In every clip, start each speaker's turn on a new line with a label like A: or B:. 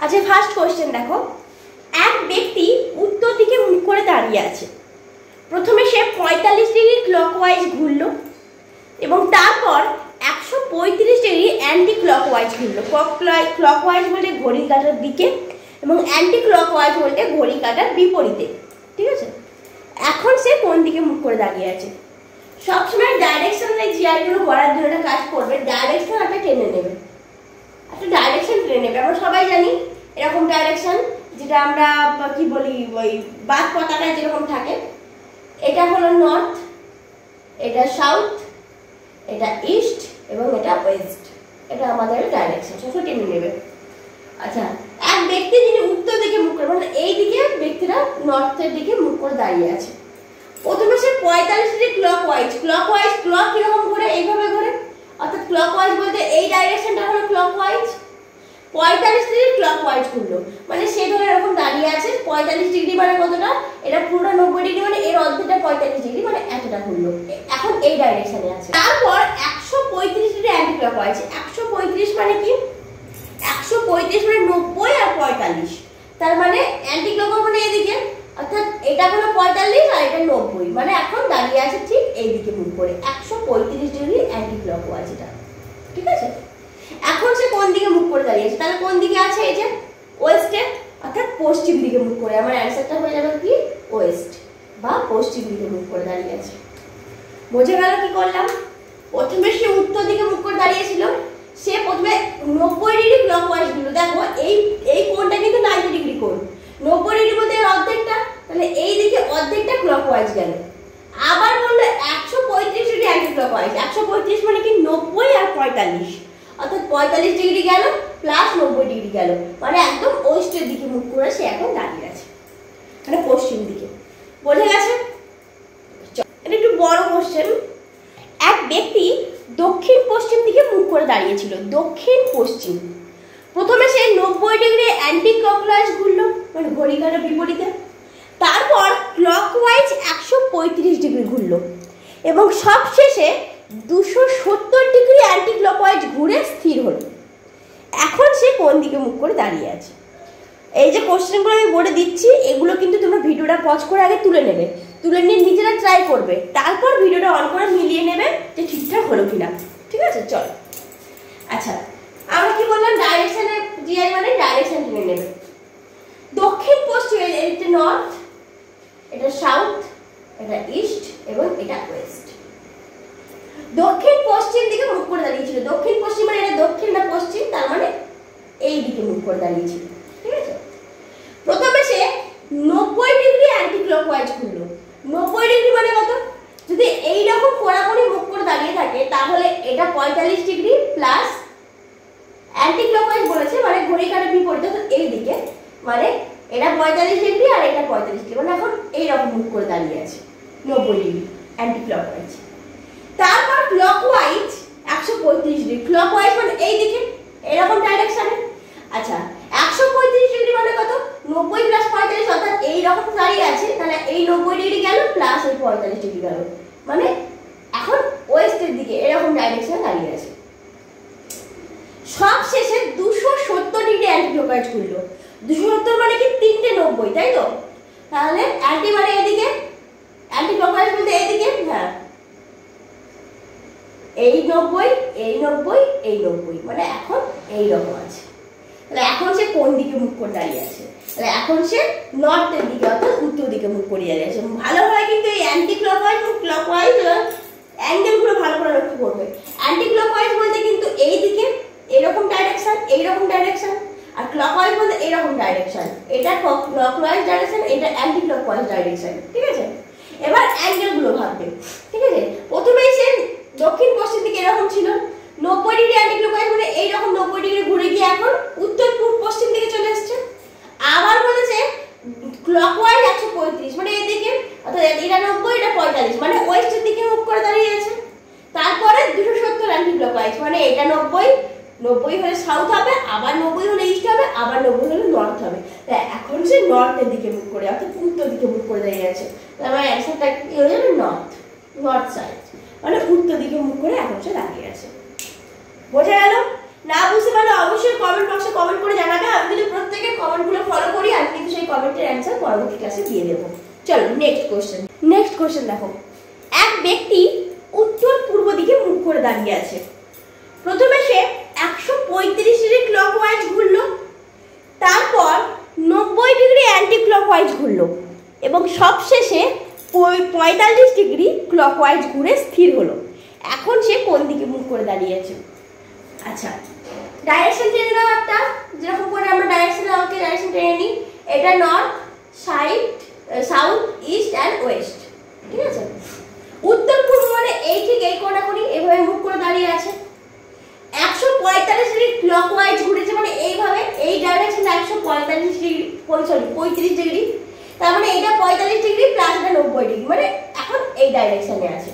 A: আচ্ছা, first question দেখো, এক ব্যক্তি উত্তর দিকে মুখ করে দাঁড়িয়ে আছে। প্রথমে সে 45 ডিগ্রি ক্লকওয়াইজ ঘুরলো এবং তারপর 135 ডিগ্রি অ্যান্টি ক্লকওয়াইজ ঘুরলো। ক্লকওয়াইজ বলতে ঘড়ি কাঁটার দিকে এবং অ্যান্টি ক্লকওয়াইজ বলতে ঘড়ি কাঁটার বিপরীতে। ঠিক আছে, এখন সে কোন দিকে মুখ করে দাঁড়িয়ে আছে? সবসময় ডাইরেকশনাল জিআরগুলো করার জন্য একটা কাজ করবে, ডাইরেকশন একটা টেনে নেবে, একটা ডাইরেকশন টেনে নেবে। আমরা সবাই জানি এরকম ডাইরেকশন, যেটা আমরা কি বলি, ওই বাদ পতাকায় যেরকম থাকে। এটা হলো নর্থ, এটা সাউথ, এটা ইস্ট এবং এটা ওয়েস্ট। এটা আমাদের ডাইরেকশন, সবসময় টেনে নেবে। আচ্ছা, এক ব্যক্তি যিনি উত্তর দিকে মুখ করে, মানে এই দিকে ব্যক্তিরা নর্থের দিকে মুখ করে দাঁড়িয়ে আছে। প্রথমে সে 45 ডিগ্রি ক্লকওয়াইজ, ক্লক কিরকম ঘুরে? এইভাবে ঘুরে, অর্থাৎ ক্লকওয়াইজ বলতে এই ডাইরেকশনটা হলো ক্লকওয়াইজ। 45 ডিগ্রি ক্লকওয়াইজ ঘুরলো, মানে সে ধরে এরকম দাঁড়িয়ে আছে। 45 ডিগ্রি মানে কতটা? এটা পুরোটা 90 ডিগ্রি, মানে এর অর্ধেকটা 45 ডিগ্রি, মানে এতটা ঘুরলো। এখন এই ডাইরেকশনে আছে। তারপর 135 ডিগ্রি অ্যান্টি ক্লকওয়াইজ। 135 মানে কি? 135 মানে 90 আর 45, তার মানে অ্যান্টি ক্লকওয়াইজ মানে এদিকে, অর্থাৎ এটা হলো 45 আর এটা 90, মানে এখন দাঁড়িয়ে আছে ঠিক এইদিকে মুখ করে। 135 ডিগ্রি অ্যান্টি ক্লকওয়াইজ এটা। ঠিক আছে, এখন সে কোন দিকে মুখ করে দাঁড়িয়ে আছে? তাহলে কোন দিকে আছে? এই যে ওয়েস্টে, অর্থাৎ পশ্চিম দিকে মুখ করে। আমার অ্যান্সারটা হয়ে যাবে কি? ওয়েস্ট বা পশ্চিম দিকে মুখ করে দাঁড়িয়ে আছে। বোঝা গেল কি করলাম? প্রথমে সে উত্তর দিকে মুখ করে দাঁড়িয়েছিল, সে প্রথমে 90 ডিগ্রি ক্লকওয়াইজ গুলো। দেখো এই কোণটা কিন্তু 90 ডিগ্রি কোণ। 90 ডিগ্রি বলতে অর্ধেকটা, তাহলে এই দিকে অর্ধেকটা ক্লকওয়াইজ গেল। আবার বললো 135 ডিগ্রি অ্যান্টি ক্লকওয়াইজ। 135 মানে কি? 90 আর 45, অর্থাৎ 45 ডিগ্রি গেল প্লাস 90 ডিগ্রি গেল, মানে একদম ওয়েস্টের দিকে মুখ করে সে এখন দাঁড়িয়ে আছে, মানে পশ্চিম দিকে। বোঝা গেছে? এটা একটু বড় কোশ্চেন। এক ব্যক্তি দক্ষিণ পশ্চিম দিকে মুখ করে দাঁড়িয়েছিল। দক্ষিণ পশ্চিম, প্রথমে সে 90 ডিগ্রি অ্যান্টি ক্লকওয়াইজ ঘুরলো, মানে ঘড়ি কাঁটার বিপরীতে। তারপর ক্লকওয়াইজ 135 ডিগ্রি ঘুরলো এবং সবশেষে 270 ডিগ্রি অ্যান্টি ক্লকওয়াইজ ঘুরে স্থির হলো। এখন সে কোন দিকে মুখ করে দাঁড়িয়ে আছে? এই যে কোশ্চেনগুলো আমি বলে দিচ্ছি, এগুলো কিন্তু তোমরা ভিডিওটা পজ করে আগে তুলে নেবে, তুলে নিয়ে নিজেরা ট্রাই করবে, তারপর ভিডিওটা অন করে মিলিয়ে নেবে যে ঠিকঠাক হলো কিনা। ঠিক আছে, চল। আচ্ছা, আমরা কি বললাম? ডাইরেকশনে জিআই মানে ডাইরেকশন টেনে নেবে। দক্ষিণ পশ্চিম, এটা নর্থ, এটা সাউথ, এটা ইস্ট এবং এটা ওয়েস্ট। দক্ষিণ পশ্চিম দিকে মুখ করে দাঁড়িয়েছিল। দক্ষিণ পশ্চিম মানে এটা দক্ষিণ না পশ্চিম, তার মানে এই দিকে মুখ করে দাঁড়িয়েছিল। ঠিক আছে, প্রথমে সে 90 ডিগ্রি অ্যান্টি ক্লকওয়াইজ ঘুরলো। 90 ডিগ্রি মানে কত? যদি এইরকম কোণাকুণি মুখ করে দাঁড়িয়ে থাকে, তাহলে এটা 45 ডিগ্রি প্লাস অ্যান্টি ক্লকওয়াইজ বলেছে, মানে ঘড়ি কাঁটার বিপরীতে, এই দিকে, মানে এটা 45 ডিগ্রি আর এটা 45 ডিগ্রি, মানে এখন এইরকম মুখ করে দাঁড়িয়ে আছে 90 ডিগ্রি অ্যান্টি ক্লকওয়াইজ। তারপর ক্লকওয়াইজ 135 ডিগ্রি। ক্লকওয়াইজ মানে এই দিকে, এরকম ডাইরেকশনে। আচ্ছা, 135 ডিগ্রি মানে কত? 90 প্লাস 45, অর্থাৎ এইরকম দাঁড়িয়ে আছে, তাহলে এই 90 ডিগ্রি গেল প্লাস এই 45 ডিগ্রি গেল, মানে এখন ওয়েস্টের দিকে এরকম ডাইরেকশনে দাঁড়িয়ে আছে। সবশেষে 270 ডিগ্রি অ্যান্টি ক্লকওয়াইজ ঘুরলো। 270 মানে কি? 3টে 90, তাই তো? তাহলে অ্যান্টি মানে এদিকে, অ্যান্টি ক্লকওয়াইজ বলতে এদিকে। হ্যাঁ, এই 90, এই 90, এই 90, মানে এখন এই রকম আছে। তাহলে এখন সে কোন দিকে মুখ করে দাঁড়িয়ে আছে? তাহলে এখন সে নর্থের দিকে, অর্থাৎ উত্তর দিকে মুখ করে দাঁড়িয়ে আছে। ভালোভাবে কিন্তু এই অ্যান্টি ক্লকওয়াইজ এবং ক্লকওয়াইজ অ্যাঙ্গেলগুলো ভালো করে লক্ষ্য করবে। অ্যান্টি ক্লকওয়াইজ বলতে কিন্তু এই দিকে এরকম ডাইরেকশন, এইরকম ডাইরেকশন, আর ক্লকওয়াইজ বলতে এরকম ডাইরেকশন। এটা ক্লকওয়াইজ ডাইরেকশন, এটা অ্যান্টি ক্লকওয়াইজ ডাইরেকশন। ঠিক আছে, এবার অ্যাঙ্গেলগুলো ভাববে। ঠিক আছে, প্রথমেই সে দক্ষিণ পশ্চিম দিকে এরকম ছিল, 90 ডিগ্রি অ্যান্টি ক্লকওয়াইজ মানে এইরকম 90 ডিগ্রি ঘুরে গিয়ে এখন উত্তর পূর্ব পশ্চিম দিকে চলে এসছে। আবার বলেছে ক্লকওয়াইজ 135 মানে এদিকে, অর্থাৎ এটা 90, এটা 45, মানে ওয়েস্টের দিকে মুখ করে দাঁড়িয়ে আছে। তারপরে 270 অ্যান্টি ক্লকওয়াইজ মানে এটা 90, 90 হলে সাউথ হবে, আবার 90 হলে ইস্ট হবে, আবার 90 হলে নর্থ হবে। তাই এখন সে নর্থের দিকে মুখ করে, অর্থাৎ উত্তর দিকে মুখ করে দাঁড়িয়ে আছে। তার মানে অ্যান্সারটা কি হয়ে যাবে? নর্থ সাইড, মানে উত্তর দিকে মুখ করে এখন সে দাঁড়িয়ে আছে। বোঝা গেল? না বুঝতে পারলে অবশ্যই কমেন্ট বক্সে কমেন্ট করে জানাবে। আমি কিন্তু প্রত্যেক পরবর্তী ক্লাসে দিয়ে দেবো। চলো নেক্সট কোশ্চেন দেখো, এক ব্যক্তি উত্তর পূর্ব দিকে মুখ করে দাঁড়িয়ে আছে। প্রথমে সে 135 ডিগ্রি ক্লকওয়াইজ ঘুরলো, তারপর 90 ডিগ্রি অ্যান্টি ক্লকওয়াইজ ঘুরলো এবং সবশেষে 45 ডিগ্রি ক্লকওয়াইজ ঘুরে স্থির হলো। এখন সে কোন দিকে মুখ করে দাঁড়িয়ে আছে? আচ্ছা, ডাইরেকশন টেনে নাও একটা, যেরকম করে আমরা ডাইরেকশন টেনে নিই। এটা north, south, east and West, ঠিক আছে? উত্তর পূর্ব মানে এই ঠিক এই কোণাকুনি এভাবে মুখ করে দাঁড়িয়ে আছে। 145 ডিগ্রি ক্লকওয়াইজ ঘুরেছে, মানে এইভাবে এই ডাইরেকশনে 145 ডিগ্রি 35 ডিগ্রি, তার মানে এটা 45 ডিগ্রি প্লাস এটা 90 ডিগ্রি, মানে এখন এই ডাইরেকশনে আছে।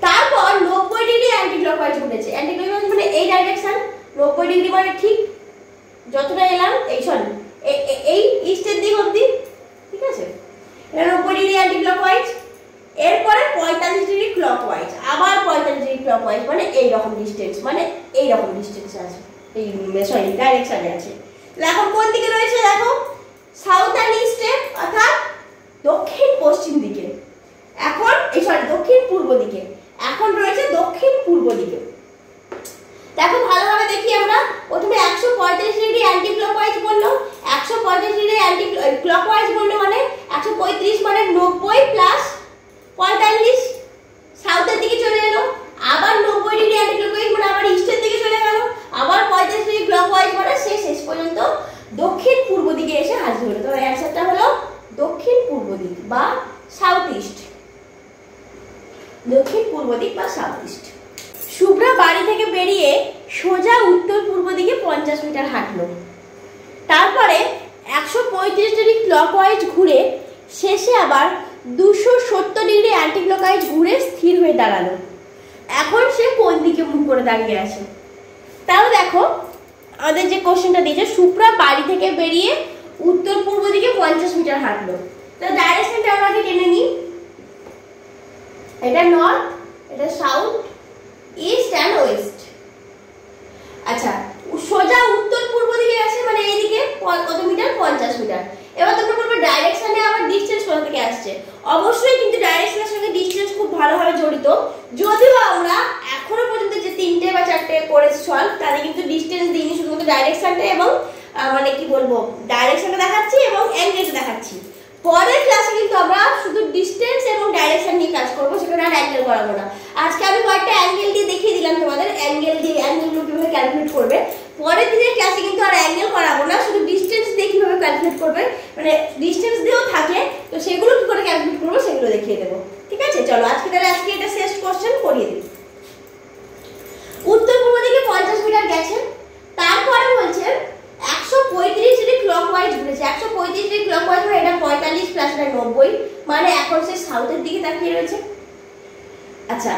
A: তারপর 90 ডিগ্রি অ্যান্টি ক্লকওয়াইজ ঘুরেছে। অ্যান্টি ক্লকওয়াইজ মানে এই ডাইরেকশন, 90 ডিগ্রি মানে ঠিক যতটা এলাম এই ইস্টের দিক অবধি, ঠিক আছে? এটা 90 ডিগ্রি অ্যান্টি ক্লকওয়াইজ। এরপরে 45 ডিগ্রি ক্লকওয়াইজ, আবার 45 ডিগ্রি ক্লকওয়াইজ, মানে এইরকম ডিস্টেন্স, মানে এইরকম ডিস্টেন্সে আছে, এই ডাইরেকশনে আছে। এখন কোন দিকে রয়েছে দেখো, সাউথ অ্যান্ড ইস্টে, অর্থাৎ দক্ষিণ পশ্চিম দিকে। এখন দক্ষিণ পূর্ব দিকে, এখন রয়েছে দক্ষিণ পূর্ব দিকে। দেখো ভালোভাবে দেখি আমরা। প্রথমে 145 ডিগ্রি অ্যান্টি ক্লকওয়াইজ বললো, 145 ডিগ্রি অ্যান্টি ক্লকওয়াইজ বললো, মানে 135 মানে 90 প্লাস 45 সাউথের দিকে চলে এলো। আবার 90 ডিগ্রি অ্যান্টি ক্লকওয়াইজ মানে আবার ইস্টের দিকে চলে গেল। আবার 45 ডিগ্রি ক্লকওয়াইজ মানে শেষ পর্যন্ত দক্ষিণ পূর্ব দিকে এসে হাজির হলো। তো অ্যান্সারটা হলো দক্ষিণ পূর্ব দিক বা সাউথ ইস্ট, দক্ষিণ পূর্ব দিক বা সাউথ ইস্ট। শুভ্রা বাড়ি থেকে বেরিয়ে সোজা উত্তর পূর্ব দিকে 50 মিটার হাঁটলো, তারপরে 135 ডিগ্রি ক্লকওয়াইজ ঘুরে শেষে আবার 270 ডিগ্রি অ্যান্টি ক্লকওয়াইজ ঘুরে স্থির হয়ে দাঁড়ালো। এখন সে কোন দিকে মুখ করে দাঁড়িয়ে আছে? তাহলে দেখো আমাদের যে কোশ্চেনটা দিয়েছে, শুভ্রা বাড়ি থেকে বেরিয়ে উত্তর পূর্ব দিকে 50 মিটার হাঁটলো। তো ডাইরেকশনটা আমরা আগে টেনে নিই। এটা নর্থ, এটা সাউথ, ইস্ট অ্যান্ড ওয়েস্ট। আচ্ছা, সোজা উত্তর পূর্ব দিকে গেছে, মানে এইদিকে কত মিটার? 50 মিটার। এবার তোমরা বলবে ডাইরেকশনে আবার ডিসটেন্স কোথা থেকে আসছে? অবশ্যই কিন্তু ডাইরেকশনের সঙ্গে ডিসটেন্স খুব ভালোভাবে জড়িত। যদিও আমরা এখনো পর্যন্ত যে 3টে বা 4টে করেছি সলভ, তাতে কিন্তু ডিসটেন্স দিইনি, শুধুমাত্র ডাইরেকশনটা এবং মানে কি বলবো, ডাইরেকশনটা দেখাচ্ছি এবং অ্যাঙ্গেলটা দেখাচ্ছি। পরের ক্লাসে কিন্তু আমরা শুধু ডিসটেন্স এবং ডাইরেকশন নিয়ে কাজ করবো, সেখানে আর অ্যাঙ্গেল করাবো না। আজকে আমি কয়েকটা অ্যাঙ্গেল দিয়ে দেখিয়ে দিলাম তোমাদের, অ্যাঙ্গেলগুলো কিভাবে ক্যালকুলেট করবে। পরের দিনের ক্লাসে কিন্তু আর অ্যাঙ্গেল করাবো না, শুধু ডিসটেন্স দিয়ে কিভাবে ক্যালকুলেট করবে, মানে ডিসটেন্স দিয়েও থাকে, তো সেগুলো কি করে ক্যালকুলেট করবো সেগুলো দেখিয়ে দেবো, ঠিক আছে? চলো আজকে এটা শেষ কোশ্চেন করিয়ে দিই। উত্তর পূর্ব দিকে 50 মিটার গেছে, তারপরে বলছে 135 ডিগ্রি ক্লকওয়াইজ ঘুরেছে। 135 ডিগ্রি ক্লকওয়াইজ মানে এটা 45 প্লাস এটা 90, মানে এখন সে সাউথের দিকে তাকিয়ে রয়েছে। আচ্ছা,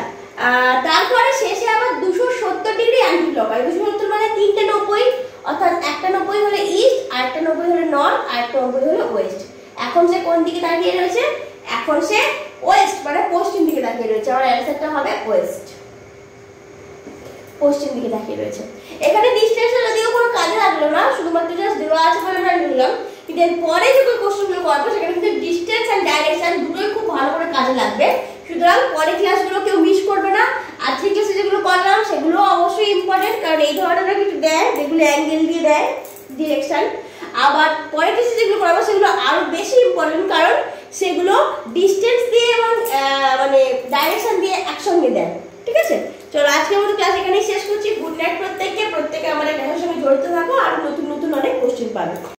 A: তারপরে শেষে আবার 270 ডিগ্রি অ্যান্টি ক্লকওয়াইজ। 270 মানে 3টে 90, অর্থাৎ একটা 90 হলে ইস্ট, আরেকটা 90 হলে নর্থ, আরেকটা 90 হলে ওয়েস্ট। এখন সে কোন দিকে তাকিয়ে রয়েছে? এখন সে ওয়েস্ট মানে পশ্চিম দিকে তাকিয়ে রয়েছে। আমার অ্যান্সারটা হবে ওয়েস্ট, পশ্চিম দিকে তাকিয়ে রয়েছে। এখানে ডিসটেন্সটা যদিও কোনো কাজে লাগলো না, শুধুমাত্র জাস্ট দেওয়া আছে বলে আমরা নিলাম, কিন্তু এরপরে যে কোশ্চেনগুলো করবো সেখানে কিন্তু ডিসটেন্স অ্যান্ড ডাইরেকশন দুটোই খুব ভালো করে কাজে লাগবে। সুতরাং পরের ক্লাসগুলো কেউ মিস করবে না। আজকের ক্লাসে যেগুলো করলাম সেগুলো অবশ্যই ইম্পর্টেন্ট, কারণ এই ধরনের কিছু দেয় যেগুলো অ্যাঙ্গেল দিয়ে দেয় ডিরেকশন। আবার পরের ক্লাসে যেগুলো করাবো সেগুলো আরো বেশি ইম্পর্টেন্ট, কারণ সেগুলো ডিসটেন্স দিয়ে এবং মানে ডাইরেকশন দিয়ে একসঙ্গে দেয়, ঠিক আছে? চলো আজকের মতো ক্লাস এখানেই শেষ করছি। Good night.